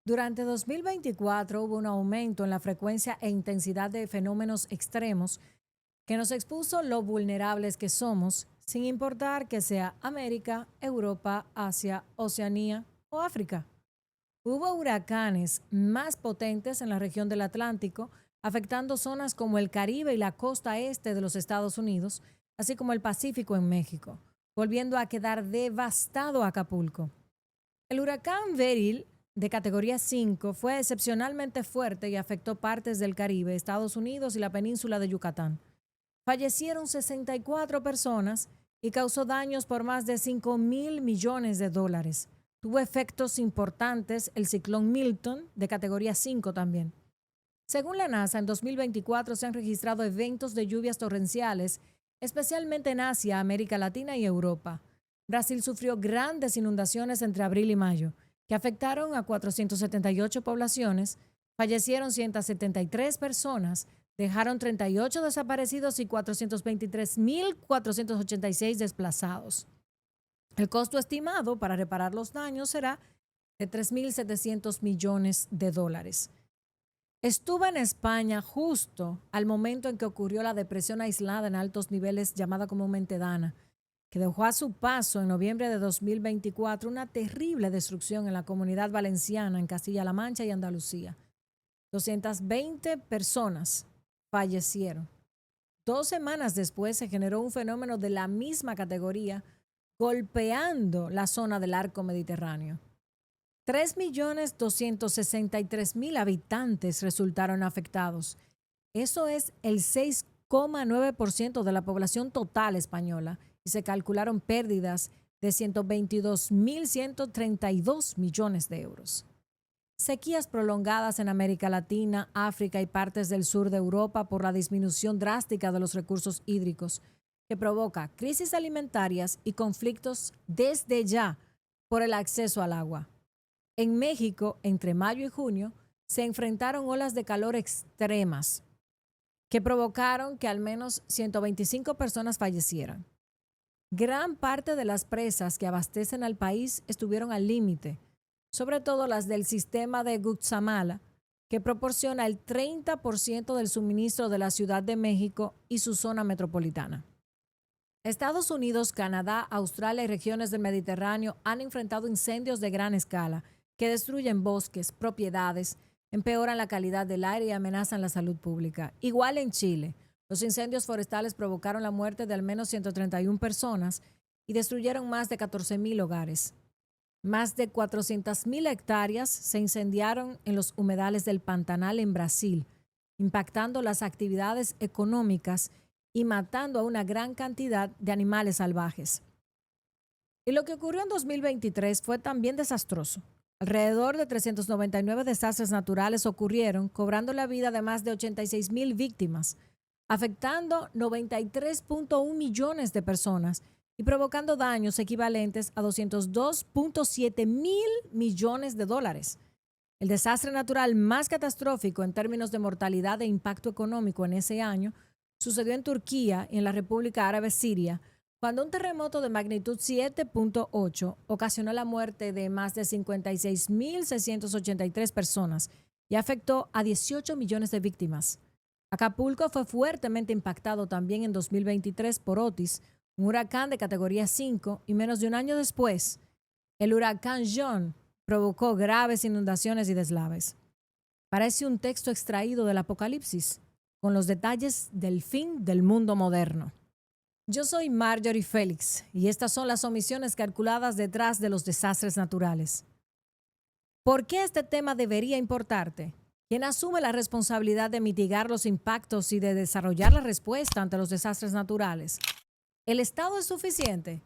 Durante 2024 hubo un aumento en la frecuencia e intensidad de fenómenos extremos que nos expuso lo vulnerables que somos, sin importar que sea América, Europa, Asia, Oceanía o África. Hubo huracanes más potentes en la región del Atlántico, afectando zonas como el Caribe y la costa este de los Estados Unidos, así como el Pacífico en México, volviendo a quedar devastado Acapulco. El huracán Beryl, de categoría 5, fue excepcionalmente fuerte y afectó partes del Caribe, Estados Unidos y la península de Yucatán. Fallecieron 64 personas y causó daños por más de $5.000 millones. Tuvo efectos importantes el ciclón Milton, de categoría 5 también. Según la NASA, en 2024 se han registrado eventos de lluvias torrenciales, especialmente en Asia, América Latina y Europa. Brasil sufrió grandes inundaciones entre abril y mayo, que afectaron a 478 poblaciones, fallecieron 173 personas, dejaron 38 desaparecidos y 423.486 desplazados. El costo estimado para reparar los daños será de $3.700 millones. Estuve en España justo al momento en que ocurrió la depresión aislada en altos niveles llamada comúnmente Dana, que dejó a su paso en noviembre de 2024 una terrible destrucción en la Comunidad Valenciana, en Castilla-La Mancha y Andalucía. 220 personas fallecieron. 2 semanas después se generó un fenómeno de la misma categoría, golpeando la zona del arco mediterráneo. 3.263.000 habitantes resultaron afectados. Eso es el 6,9% de la población total española y se calcularon pérdidas de 122.132 millones de euros. Sequías prolongadas en América Latina, África y partes del sur de Europa por la disminución drástica de los recursos hídricos, que provoca crisis alimentarias y conflictos desde ya por el acceso al agua. En México, entre mayo y junio, se enfrentaron olas de calor extremas que provocaron que al menos 125 personas fallecieran. Gran parte de las presas que abastecen al país estuvieron al límite, sobre todo las del sistema de Cutzamala, que proporciona el 30% del suministro de la Ciudad de México y su zona metropolitana. Estados Unidos, Canadá, Australia y regiones del Mediterráneo han enfrentado incendios de gran escala que destruyen bosques, propiedades, empeoran la calidad del aire y amenazan la salud pública. Igual en Chile, los incendios forestales provocaron la muerte de al menos 131 personas y destruyeron más de 14.000 hogares. Más de 400.000 hectáreas se incendiaron en los humedales del Pantanal en Brasil, impactando las actividades económicas y matando a una gran cantidad de animales salvajes. Y lo que ocurrió en 2023 fue también desastroso. Alrededor de 399 desastres naturales ocurrieron, cobrando la vida de más de 86.000 víctimas, afectando 93.1 millones de personas y provocando daños equivalentes a 202.7 mil millones de dólares. El desastre natural más catastrófico en términos de mortalidad e impacto económico en ese año sucedió en Turquía y en la República Árabe Siria, cuando un terremoto de magnitud 7.8 ocasionó la muerte de más de 56.683 personas y afectó a 18 millones de víctimas. Acapulco fue fuertemente impactado también en 2023 por Otis, un huracán de categoría 5, y menos de un año después, el huracán John provocó graves inundaciones y deslaves. Parece un texto extraído del Apocalipsis, con los detalles del fin del mundo moderno. Yo soy Marjorie Félix y estas son las omisiones calculadas detrás de los desastres naturales. ¿Por qué este tema debería importarte? ¿Quién asume la responsabilidad de mitigar los impactos y de desarrollar la respuesta ante los desastres naturales? ¿El Estado es suficiente?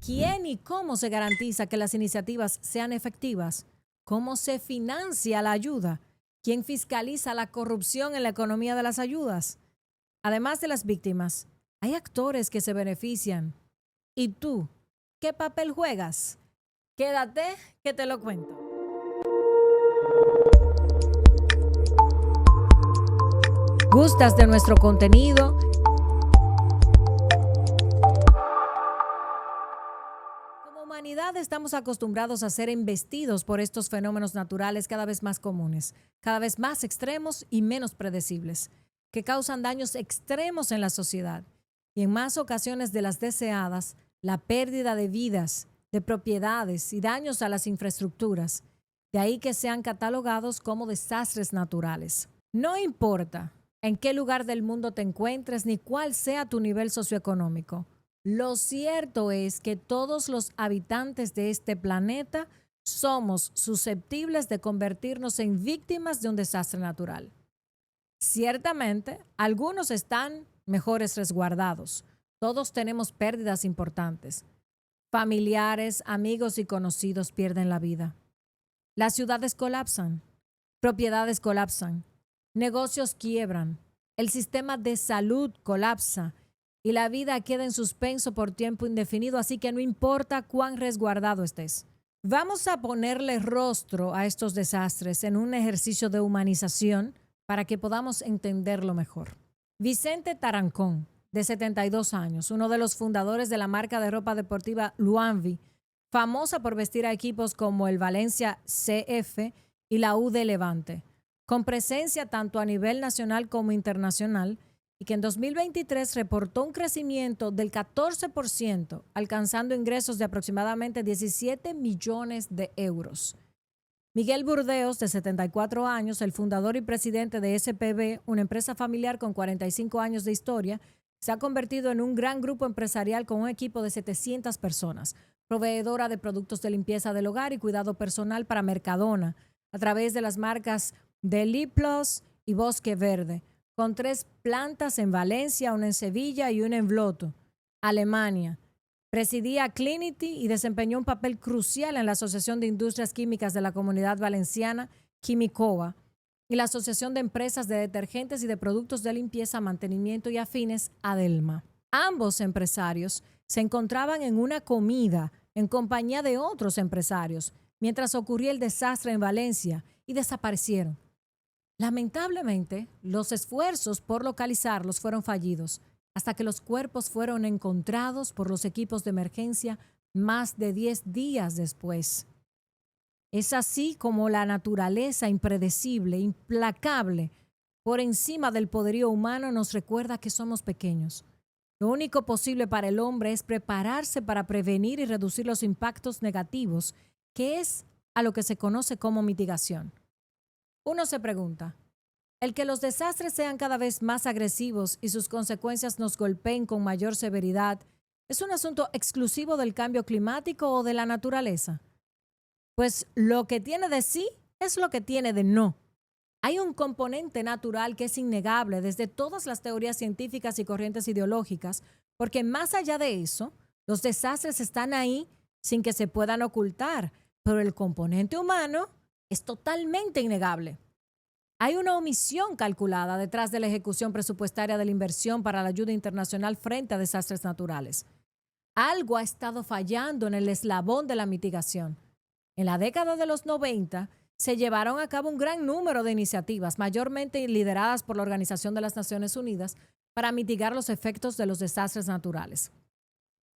¿Quién y cómo se garantiza que las iniciativas sean efectivas? ¿Cómo se financia la ayuda? ¿Quién fiscaliza la corrupción en la economía de las ayudas? Además de las víctimas, hay actores que se benefician. ¿Y tú? ¿Qué papel juegas? Quédate, que te lo cuento. ¿Gustas de nuestro contenido? Como humanidad estamos acostumbrados a ser embestidos por estos fenómenos naturales cada vez más comunes, cada vez más extremos y menos predecibles, que causan daños extremos en la sociedad y en más ocasiones de las deseadas, la pérdida de vidas, de propiedades y daños a las infraestructuras. De ahí que sean catalogados como desastres naturales. No importa en qué lugar del mundo te encuentres ni cuál sea tu nivel socioeconómico. Lo cierto es que todos los habitantes de este planeta somos susceptibles de convertirnos en víctimas de un desastre natural. Ciertamente, algunos están mejores resguardados. Todos tenemos pérdidas importantes. Familiares, amigos y conocidos pierden la vida. Las ciudades colapsan, propiedades colapsan, negocios quiebran, el sistema de salud colapsa y la vida queda en suspenso por tiempo indefinido, así que no importa cuán resguardado estés. Vamos a ponerle rostro a estos desastres en un ejercicio de humanización para que podamos entenderlo mejor. Vicente Tarancón, de 72 años, uno de los fundadores de la marca de ropa deportiva Luanvi, famosa por vestir a equipos como el Valencia CF y la U de Levante, con presencia tanto a nivel nacional como internacional, y que en 2023 reportó un crecimiento del 14%, alcanzando ingresos de aproximadamente 17 millones de euros. Miguel Burdeos, de 74 años, el fundador y presidente de SPB, una empresa familiar con 45 años de historia, se ha convertido en un gran grupo empresarial con un equipo de 700 personas, proveedora de productos de limpieza del hogar y cuidado personal para Mercadona, a través de las marcas Deli Plus y Bosque Verde, con 3 plantas en Valencia, una en Sevilla y una en Vlotto, Alemania. Presidía Clinity y desempeñó un papel crucial en la Asociación de Industrias Químicas de la Comunidad Valenciana, Quimicova, y la Asociación de Empresas de Detergentes y de Productos de Limpieza, Mantenimiento y Afines, Adelma. Ambos empresarios se encontraban en una comida en compañía de otros empresarios mientras ocurría el desastre en Valencia y desaparecieron. Lamentablemente, los esfuerzos por localizarlos fueron fallidos hasta que los cuerpos fueron encontrados por los equipos de emergencia más de 10 días después. Es así como la naturaleza impredecible, implacable, por encima del poderío humano nos recuerda que somos pequeños. Lo único posible para el hombre es prepararse para prevenir y reducir los impactos negativos, que es a lo que se conoce como mitigación. Uno se pregunta, ¿el que los desastres sean cada vez más agresivos y sus consecuencias nos golpeen con mayor severidad es un asunto exclusivo del cambio climático o de la naturaleza? Pues lo que tiene de sí es lo que tiene de no. Hay un componente natural que es innegable desde todas las teorías científicas y corrientes ideológicas, porque más allá de eso, los desastres están ahí sin que se puedan ocultar, pero el componente humano es totalmente innegable. Hay una omisión calculada detrás de la ejecución presupuestaria de la inversión para la ayuda internacional frente a desastres naturales. Algo ha estado fallando en el eslabón de la mitigación. En la década de los 90 se llevaron a cabo un gran número de iniciativas, mayormente lideradas por la Organización de las Naciones Unidas, para mitigar los efectos de los desastres naturales.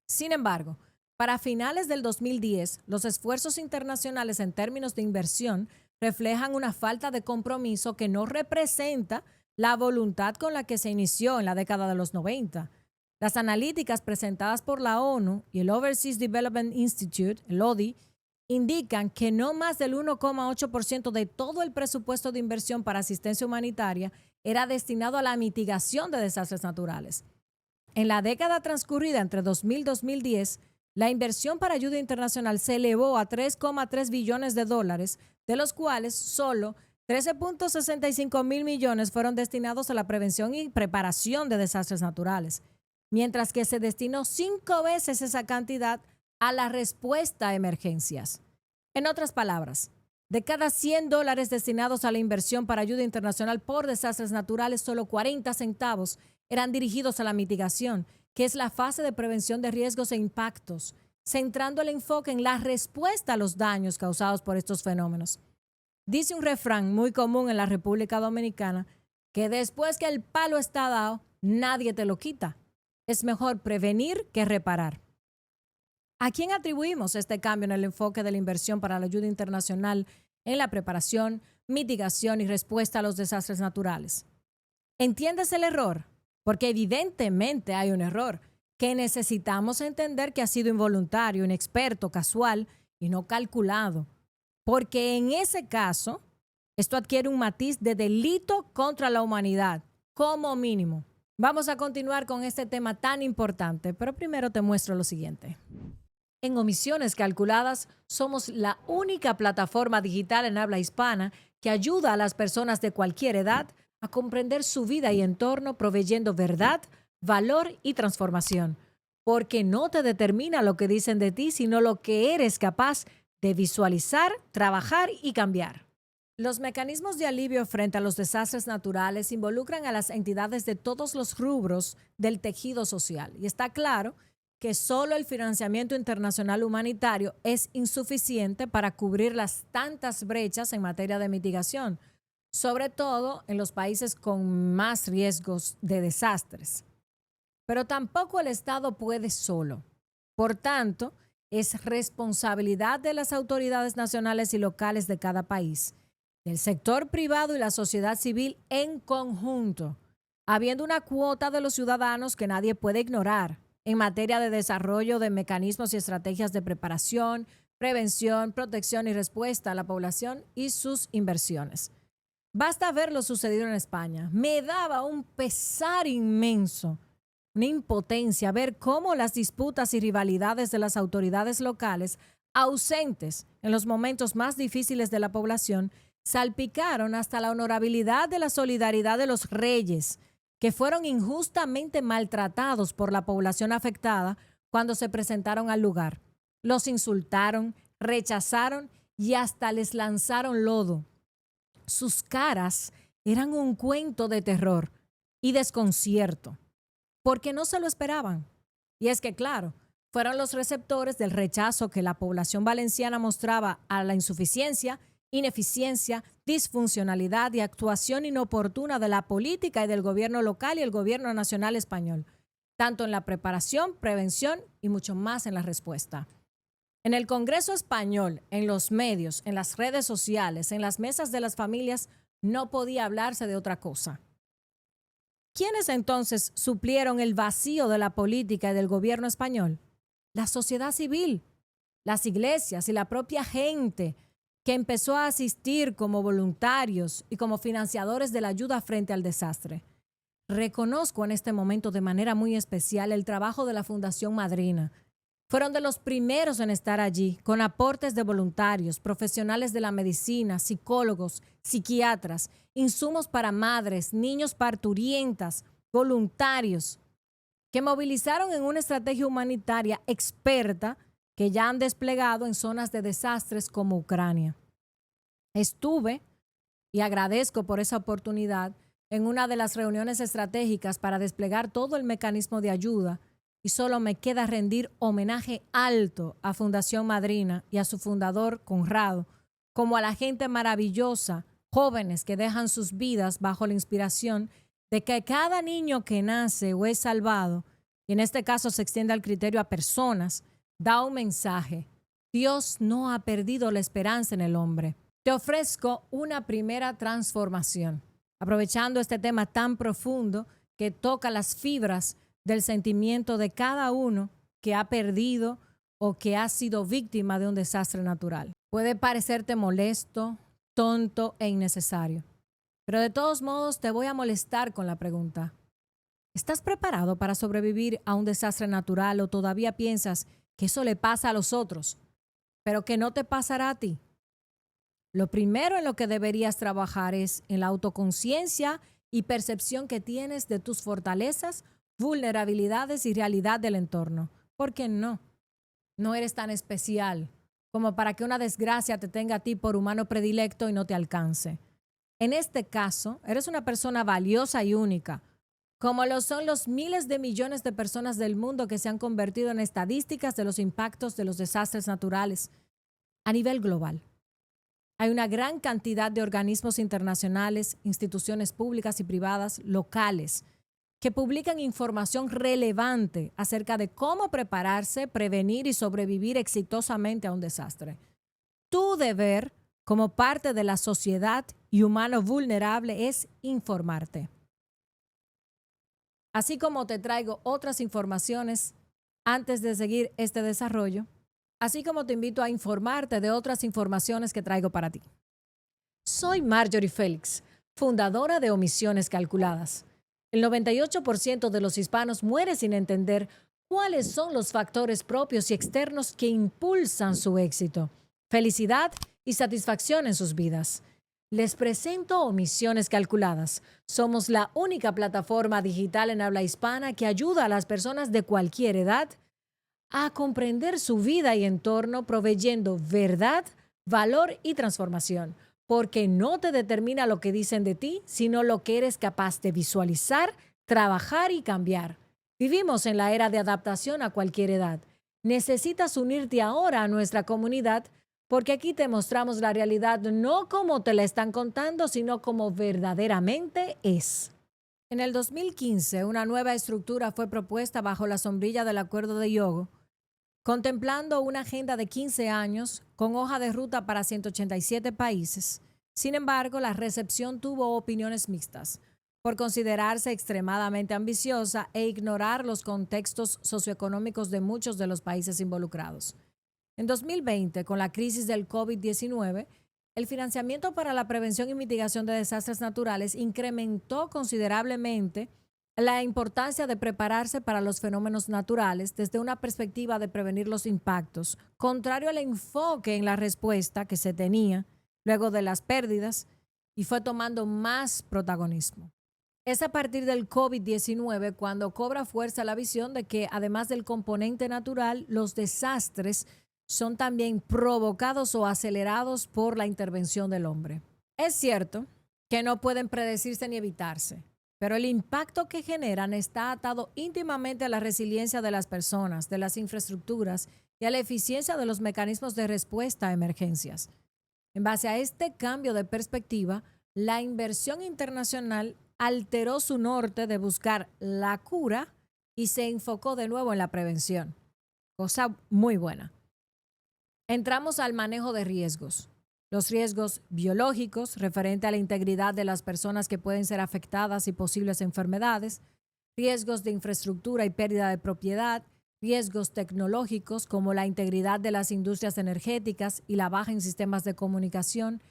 Sin embargo, para finales del 2010, los esfuerzos internacionales en términos de inversión reflejan una falta de compromiso que no representa la voluntad con la que se inició en la década de los 90. Las analíticas presentadas por la ONU y el Overseas Development Institute, el ODI, indican que no más del 1,8% de todo el presupuesto de inversión para asistencia humanitaria era destinado a la mitigación de desastres naturales. En la década transcurrida entre 2000 y 2010, la inversión para ayuda internacional se elevó a 3,3 billones de dólares, de los cuales solo 13.65 mil millones fueron destinados a la prevención y preparación de desastres naturales, mientras que se destinó 5 veces esa cantidad a la respuesta a emergencias. En otras palabras, de cada 100 dólares destinados a la inversión para ayuda internacional por desastres naturales, solo 40 centavos eran dirigidos a la mitigación, que es la fase de prevención de riesgos e impactos, centrando el enfoque en la respuesta a los daños causados por estos fenómenos. Dice un refrán muy común en la República Dominicana que después que el palo está dado, nadie te lo quita. Es mejor prevenir que reparar. ¿A quién atribuimos este cambio en el enfoque de la inversión para la ayuda internacional en la preparación, mitigación y respuesta a los desastres naturales? ¿Entiendes el error? Porque evidentemente hay un error que necesitamos entender que ha sido involuntario, inexperto, casual y no calculado. Porque en ese caso, esto adquiere un matiz de delito contra la humanidad, como mínimo. Vamos a continuar con este tema tan importante, pero primero te muestro lo siguiente. En Omisiones Calculadas, somos la única plataforma digital en habla hispana que ayuda a las personas de cualquier edad a comprender su vida y entorno, proveyendo verdad, valor y transformación. Porque no te determina lo que dicen de ti, sino lo que eres capaz de visualizar, trabajar y cambiar. Los mecanismos de alivio frente a los desastres naturales involucran a las entidades de todos los rubros del tejido social. Y está claro que solo el financiamiento internacional humanitario es insuficiente para cubrir las tantas brechas en materia de mitigación, sobre todo en los países con más riesgos de desastres. Pero tampoco el Estado puede solo. Por tanto, es responsabilidad de las autoridades nacionales y locales de cada país, del sector privado y la sociedad civil en conjunto, habiendo una cuota de los ciudadanos que nadie puede ignorar en materia de desarrollo de mecanismos y estrategias de preparación, prevención, protección y respuesta a la población y sus inversiones. Basta ver lo sucedido en España. Me daba un pesar inmenso, una impotencia ver cómo las disputas y rivalidades de las autoridades locales, ausentes en los momentos más difíciles de la población, salpicaron hasta la honorabilidad de la solidaridad de los reyes, que fueron injustamente maltratados por la población afectada cuando se presentaron al lugar. Los insultaron, rechazaron y hasta les lanzaron lodo. Sus caras eran un cuento de terror y desconcierto, porque no se lo esperaban. Y es que, claro, fueron los receptores del rechazo que la población valenciana mostraba a la insuficiencia, ineficiencia, disfuncionalidad y actuación inoportuna de la política y del gobierno local y el gobierno nacional español, tanto en la preparación, prevención y mucho más en la respuesta. En el Congreso español, en los medios, en las redes sociales, en las mesas de las familias, no podía hablarse de otra cosa. ¿Quiénes entonces suplieron el vacío de la política y del gobierno español? La sociedad civil, las iglesias y la propia gente que empezó a asistir como voluntarios y como financiadores de la ayuda frente al desastre. Reconozco en este momento de manera muy especial el trabajo de la Fundación Madrina. Fueron de los primeros en estar allí, con aportes de voluntarios, profesionales de la medicina, psicólogos, psiquiatras, insumos para madres, niños parturientas, voluntarios, que movilizaron en una estrategia humanitaria experta que ya han desplegado en zonas de desastres como Ucrania. Estuve, y agradezco por esa oportunidad, en una de las reuniones estratégicas para desplegar todo el mecanismo de ayuda, y solo me queda rendir homenaje alto a Fundación Madrina y a su fundador, Conrado, como a la gente maravillosa, jóvenes que dejan sus vidas bajo la inspiración de que cada niño que nace o es salvado, y en este caso se extiende al criterio a personas, da un mensaje. Dios no ha perdido la esperanza en el hombre. Te ofrezco una primera transformación, aprovechando este tema tan profundo que toca las fibras del sentimiento de cada uno que ha perdido o que ha sido víctima de un desastre natural. Puede parecerte molesto, tonto e innecesario, pero de todos modos te voy a molestar con la pregunta. ¿Estás preparado para sobrevivir a un desastre natural o todavía piensas que eso le pasa a los otros, pero que no te pasará a ti? Lo primero en lo que deberías trabajar es en la autoconciencia y percepción que tienes de tus fortalezas, vulnerabilidades y realidad del entorno. ¿Por qué no? No eres tan especial como para que una desgracia te tenga a ti por humano predilecto y no te alcance. En este caso, eres una persona valiosa y única, como lo son los miles de millones de personas del mundo que se han convertido en estadísticas de los impactos de los desastres naturales a nivel global. Hay una gran cantidad de organismos internacionales, instituciones públicas y privadas, locales, que publican información relevante acerca de cómo prepararse, prevenir y sobrevivir exitosamente a un desastre. Tu deber como parte de la sociedad y humano vulnerable es informarte. Así como te traigo otras informaciones antes de seguir este desarrollo, así como te invito a informarte de otras informaciones que traigo para ti. Soy Marjorie Félix, fundadora de Omisiones Calculadas. El 98% de los hispanos muere sin entender cuáles son los factores propios y externos que impulsan su éxito, felicidad y satisfacción en sus vidas. Les presento Omisiones Calculadas. Somos la única plataforma digital en habla hispana que ayuda a las personas de cualquier edad a comprender su vida y entorno, proveyendo verdad, valor y transformación. Porque no te determina lo que dicen de ti, sino lo que eres capaz de visualizar, trabajar y cambiar. Vivimos en la era de adaptación a cualquier edad. Necesitas unirte ahora a nuestra comunidad porque aquí te mostramos la realidad no como te la están contando, sino como verdaderamente es. En el 2015, una nueva estructura fue propuesta bajo la sombrilla del Acuerdo de Hyogo, contemplando una agenda de 15 años con hoja de ruta para 187 países. Sin embargo, la recepción tuvo opiniones mixtas, por considerarse extremadamente ambiciosa e ignorar los contextos socioeconómicos de muchos de los países involucrados. En 2020, con la crisis del COVID-19, el financiamiento para la prevención y mitigación de desastres naturales incrementó considerablemente la importancia de prepararse para los fenómenos naturales desde una perspectiva de prevenir los impactos, contrario al enfoque en la respuesta que se tenía luego de las pérdidas, y fue tomando más protagonismo. Es a partir del COVID-19 cuando cobra fuerza la visión de que, además del componente natural, los desastres son también provocados o acelerados por la intervención del hombre. Es cierto que no pueden predecirse ni evitarse, pero el impacto que generan está atado íntimamente a la resiliencia de las personas, de las infraestructuras y a la eficiencia de los mecanismos de respuesta a emergencias. En base a este cambio de perspectiva, la inversión internacional alteró su norte de buscar la cura y se enfocó de nuevo en la prevención. Cosa muy buena. Entramos al manejo de riesgos. Los riesgos biológicos, referente a la integridad de las personas que pueden ser afectadas y posibles enfermedades, riesgos de infraestructura y pérdida de propiedad, riesgos tecnológicos como la integridad de las industrias energéticas y la baja en sistemas de comunicación,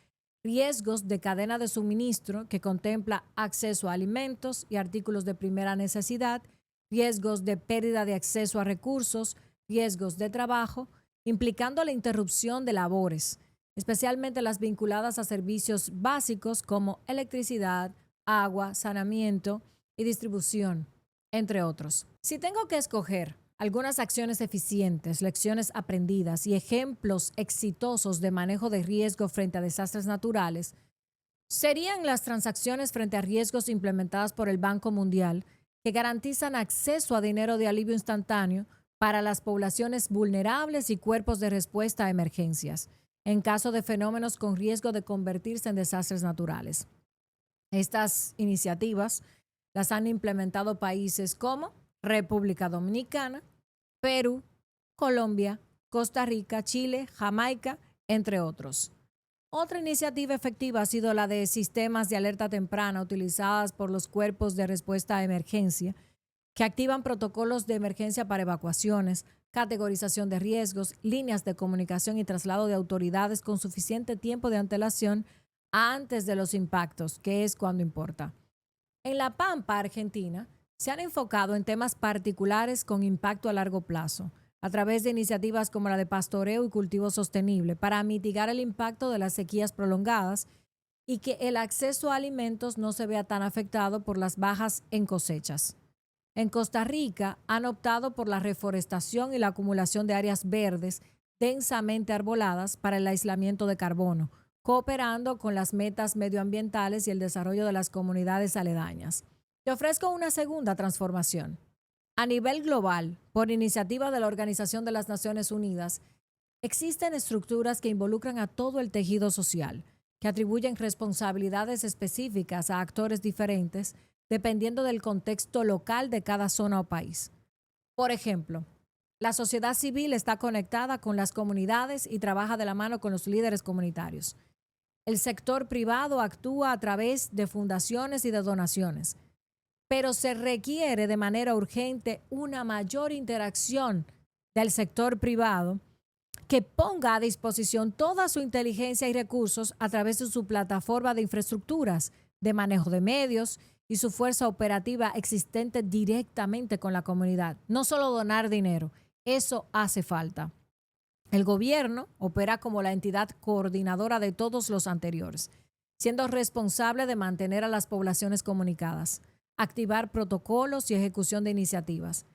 riesgos de cadena de suministro que contempla acceso a alimentos y artículos de primera necesidad, riesgos de pérdida de acceso a recursos, riesgos de trabajo, implicando la interrupción de labores, especialmente las vinculadas a servicios básicos como electricidad, agua, saneamiento y distribución, entre otros. Si tengo que escoger algunas acciones eficientes, lecciones aprendidas y ejemplos exitosos de manejo de riesgo frente a desastres naturales, serían las transacciones frente a riesgos implementadas por el Banco Mundial que garantizan acceso a dinero de alivio instantáneo para las poblaciones vulnerables y cuerpos de respuesta a emergencias, en caso de fenómenos con riesgo de convertirse en desastres naturales. Estas iniciativas las han implementado países como República Dominicana, Perú, Colombia, Costa Rica, Chile, Jamaica, entre otros. Otra iniciativa efectiva ha sido la de sistemas de alerta temprana utilizadas por los cuerpos de respuesta a emergencia, que activan protocolos de emergencia para evacuaciones, categorización de riesgos, líneas de comunicación y traslado de autoridades con suficiente tiempo de antelación antes de los impactos, que es cuando importa. En La Pampa, Argentina, se han enfocado en temas particulares con impacto a largo plazo, a través de iniciativas como la de pastoreo y cultivo sostenible, para mitigar el impacto de las sequías prolongadas y que el acceso a alimentos no se vea tan afectado por las bajas en cosechas. En Costa Rica han optado por la reforestación y la acumulación de áreas verdes densamente arboladas para el aislamiento de carbono, cooperando con las metas medioambientales y el desarrollo de las comunidades aledañas. Te ofrezco una segunda transformación. A nivel global, por iniciativa de la Organización de las Naciones Unidas, existen estructuras que involucran a todo el tejido social, que atribuyen responsabilidades específicas a actores diferentes dependiendo del contexto local de cada zona o país. Por ejemplo, la sociedad civil está conectada con las comunidades y trabaja de la mano con los líderes comunitarios. El sector privado actúa a través de fundaciones y de donaciones, pero se requiere de manera urgente una mayor interacción del sector privado que ponga a disposición toda su inteligencia y recursos a través de su plataforma de infraestructuras, de manejo de medios y su fuerza operativa existente directamente con la comunidad. No solo donar dinero, eso hace falta. El gobierno opera como la entidad coordinadora de todos los anteriores, siendo responsable de mantener a las poblaciones comunicadas, activar protocolos y ejecución de iniciativas.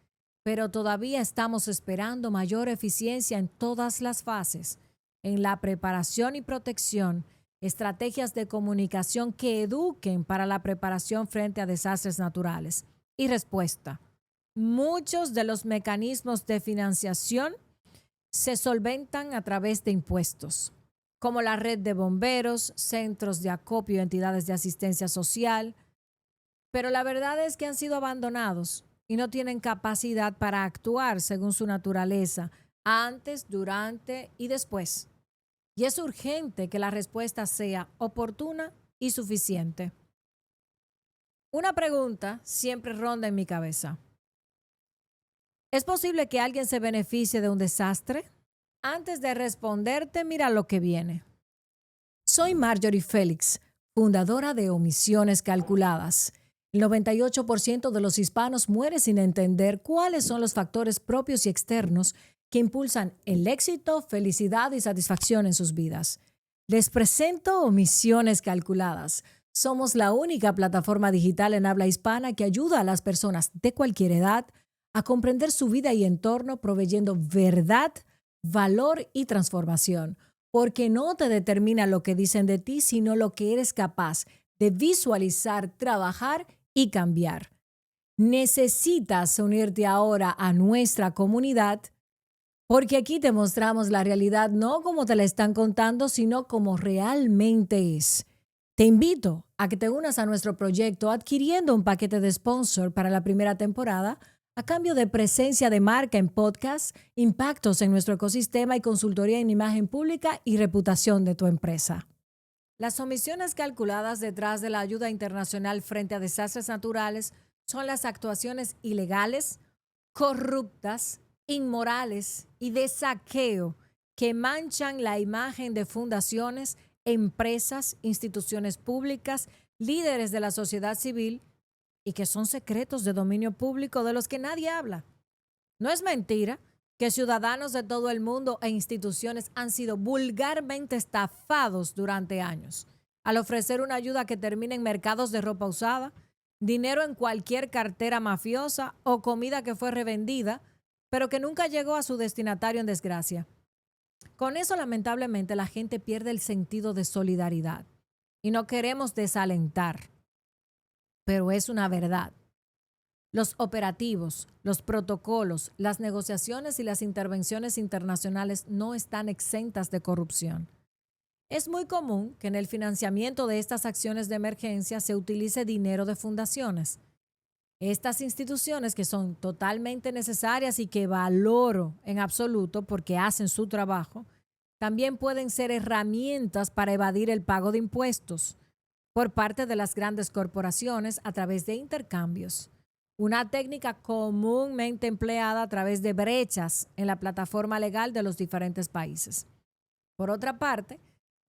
Pero todavía estamos esperando mayor eficiencia en todas las fases, en la preparación y protección, estrategias de comunicación que eduquen para la preparación frente a desastres naturales. Y respuesta. Muchos de los mecanismos de financiación se solventan a través de impuestos, como la red de bomberos, centros de acopio y entidades de asistencia social, pero la verdad es que han sido abandonados y no tienen capacidad para actuar según su naturaleza, antes, durante y después. Y es urgente que la respuesta sea oportuna y suficiente. Una pregunta siempre ronda en mi cabeza. ¿Es posible que alguien se beneficie de un desastre? Antes de responderte, mira lo que viene. Soy Marjorie Félix, fundadora de Omisiones Calculadas. El 98% de los hispanos muere sin entender cuáles son los factores propios y externos que impulsan el éxito, felicidad y satisfacción en sus vidas. Les presento Omisiones Calculadas. Somos la única plataforma digital en habla hispana que ayuda a las personas de cualquier edad a comprender su vida y entorno, proveyendo verdad, valor y transformación, porque no te determina lo que dicen de ti, sino lo que eres capaz de visualizar, trabajar y cambiar. Necesitas unirte ahora a nuestra comunidad, porque aquí te mostramos la realidad no como te la están contando, sino como realmente es. Te invito a que te unas a nuestro proyecto adquiriendo un paquete de sponsor para la primera temporada a cambio de presencia de marca en podcast, impactos en nuestro ecosistema y consultoría en imagen pública y reputación de tu empresa. Las omisiones calculadas detrás de la ayuda internacional frente a desastres naturales son las actuaciones ilegales, corruptas, inmorales y de saqueo que manchan la imagen de fundaciones, empresas, instituciones públicas, líderes de la sociedad civil y que son secretos de dominio público de los que nadie habla. No es mentira que ciudadanos de todo el mundo e instituciones han sido vulgarmente estafados durante años al ofrecer una ayuda que termina en mercados de ropa usada, dinero en cualquier cartera mafiosa o comida que fue revendida, pero que nunca llegó a su destinatario en desgracia. Con eso, lamentablemente, la gente pierde el sentido de solidaridad y no queremos desalentar, pero es una verdad. Los operativos, los protocolos, las negociaciones y las intervenciones internacionales no están exentas de corrupción. Es muy común que en el financiamiento de estas acciones de emergencia se utilice dinero de fundaciones. Estas instituciones que son totalmente necesarias y que valoro en absoluto porque hacen su trabajo, también pueden ser herramientas para evadir el pago de impuestos por parte de las grandes corporaciones a través de intercambios. Una técnica comúnmente empleada a través de brechas en la plataforma legal de los diferentes países. Por otra parte,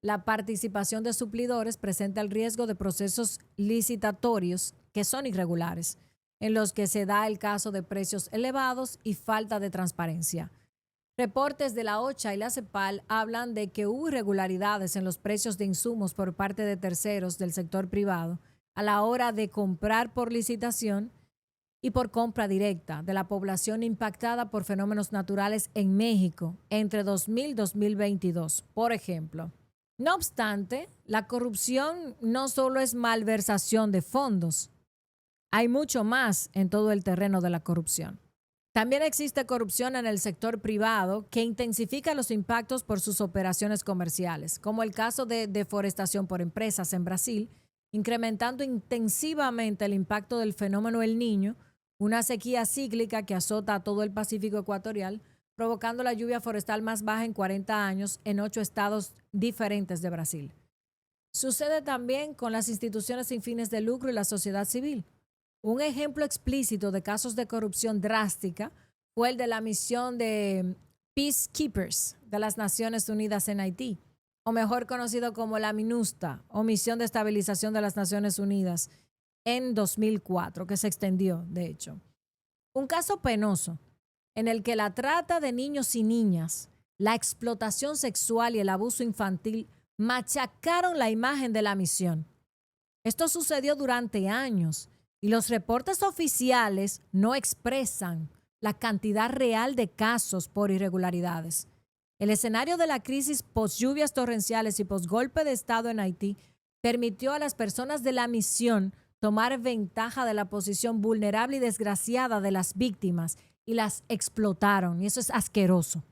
la participación de suplidores presenta el riesgo de procesos licitatorios que son irregulares, en los que se da el caso de precios elevados y falta de transparencia. Reportes de la OCHA y la CEPAL hablan de que hubo irregularidades en los precios de insumos por parte de terceros del sector privado a la hora de comprar por licitación y por compra directa de la población impactada por fenómenos naturales en México entre 2000 y 2022, por ejemplo. No obstante, la corrupción no solo es malversación de fondos. Hay mucho más en todo el terreno de la corrupción. También existe corrupción en el sector privado que intensifica los impactos por sus operaciones comerciales, como el caso de deforestación por empresas en Brasil, incrementando intensivamente el impacto del fenómeno El Niño, una sequía cíclica que azota a todo el Pacífico ecuatorial, provocando la lluvia forestal más baja en 40 años en 8 estados diferentes de Brasil. Sucede también con las instituciones sin fines de lucro y la sociedad civil. Un ejemplo explícito de casos de corrupción drástica fue el de la misión de Peacekeepers de las Naciones Unidas en Haití, o mejor conocido como la MINUSTA, o Misión de Estabilización de las Naciones Unidas, en 2004, que se extendió, de hecho. Un caso penoso en el que la trata de niños y niñas, la explotación sexual y el abuso infantil machacaron la imagen de la misión. Esto sucedió durante años y los reportes oficiales no expresan la cantidad real de casos por irregularidades. El escenario de la crisis post-lluvias torrenciales y post-golpe de Estado en Haití permitió a las personas de la misión tomar ventaja de la posición vulnerable y desgraciada de las víctimas y las explotaron, y eso es asqueroso.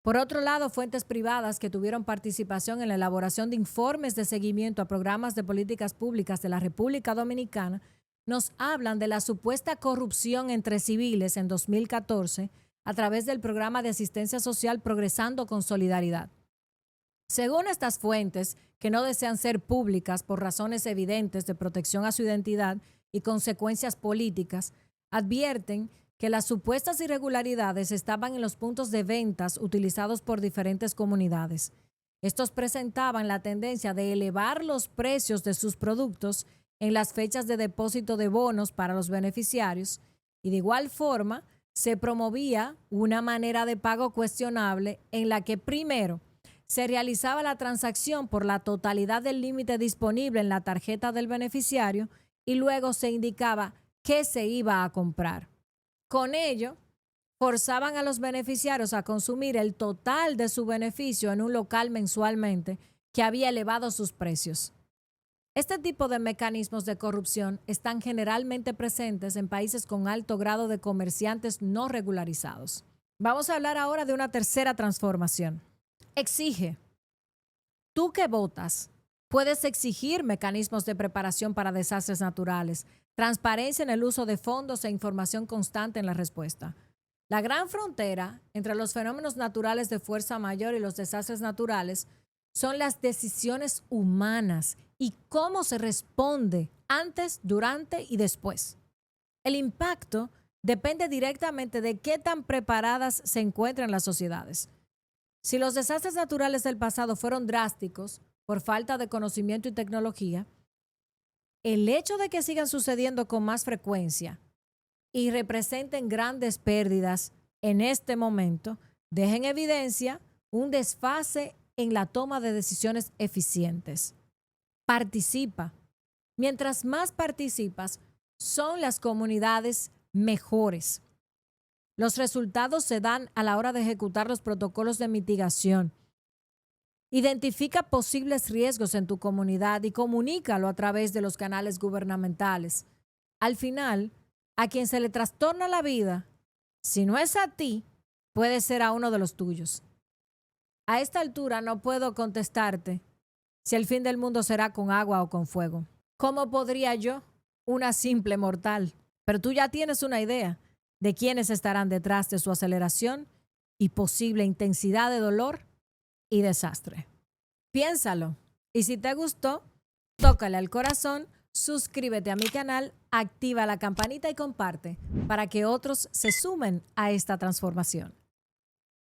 Por otro lado, fuentes privadas que tuvieron participación en la elaboración de informes de seguimiento a programas de políticas públicas de la República Dominicana nos hablan de la supuesta corrupción entre civiles en 2014 a través del programa de asistencia social Progresando con Solidaridad. Según estas fuentes, que no desean ser públicas por razones evidentes de protección a su identidad y consecuencias políticas, advierten que las supuestas irregularidades estaban en los puntos de ventas utilizados por diferentes comunidades. Estos presentaban la tendencia de elevar los precios de sus productos en las fechas de depósito de bonos para los beneficiarios y de igual forma se promovía una manera de pago cuestionable en la que primero se realizaba la transacción por la totalidad del límite disponible en la tarjeta del beneficiario y luego se indicaba qué se iba a comprar. Con ello, forzaban a los beneficiarios a consumir el total de su beneficio en un local mensualmente que había elevado sus precios. Este tipo de mecanismos de corrupción están generalmente presentes en países con alto grado de comerciantes no regularizados. Vamos a hablar ahora de una tercera transformación. Exige. Tú que votas, puedes exigir mecanismos de preparación para desastres naturales, transparencia en el uso de fondos e información constante en la respuesta. La gran frontera entre los fenómenos naturales de fuerza mayor y los desastres naturales son las decisiones humanas y cómo se responde antes, durante y después. El impacto depende directamente de qué tan preparadas se encuentran las sociedades. Si los desastres naturales del pasado fueron drásticos por falta de conocimiento y tecnología, el hecho de que sigan sucediendo con más frecuencia y representen grandes pérdidas en este momento deja en evidencia un desfase en la toma de decisiones eficientes. Participa. Mientras más participas, son las comunidades mejores. Los resultados se dan a la hora de ejecutar los protocolos de mitigación. Identifica posibles riesgos en tu comunidad y comunícalo a través de los canales gubernamentales. Al final, a quien se le trastorna la vida, si no es a ti, puede ser a uno de los tuyos. A esta altura no puedo contestarte si el fin del mundo será con agua o con fuego. ¿Cómo podría yo? Una simple mortal. Pero tú ya tienes una idea de quiénes estarán detrás de su aceleración y posible intensidad de dolor y desastre. Piénsalo. Y si te gustó, tócale al corazón, suscríbete a mi canal, activa la campanita y comparte para que otros se sumen a esta transformación.